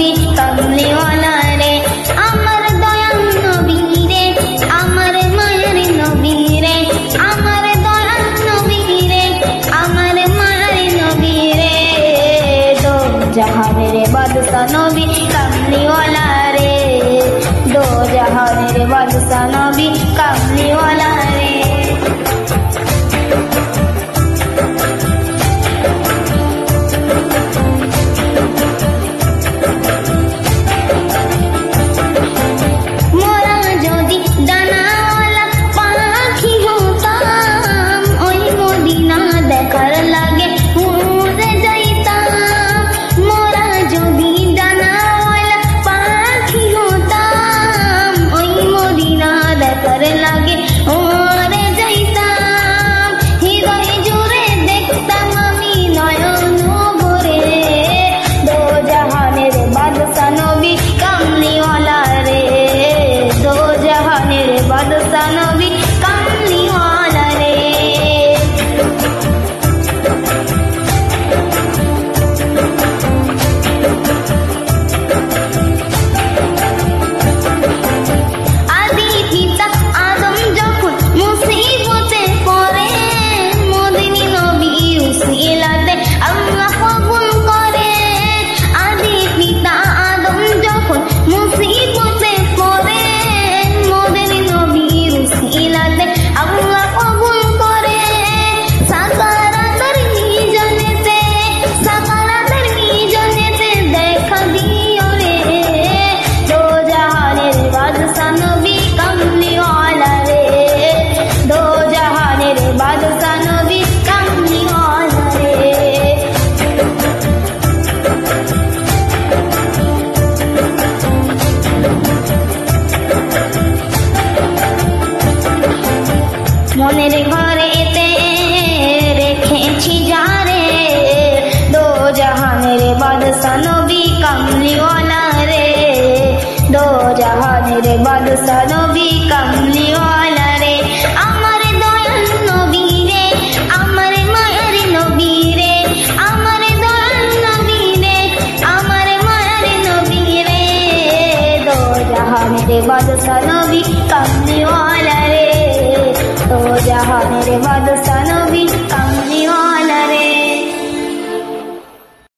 নবী কামলিওয়ালা রে, আমার দয়াল নবী রে, আমার মায়ের নবী রে, আমার দয়াল নবী রে, আমার মায়ের নবী রে, দো জাহানের বাদশা নবী কামলিওয়ালা রে, দো জাহানের বাদশা নবী কামলিওয়ালা রে। মনের ঘরেতে রেখেছি যারে, দো জাহানের বাদশা নবী কামলিওয়ালা রে, দো জাহানের বাদশা নবী কামলিওয়ালা রে, আমার দয়াল নবী রে, আমার মায়ের নবী রে, আমার দয়াল নবী রে, আমার মায়ের নবী রে, দো জাহানের বাদশা নবী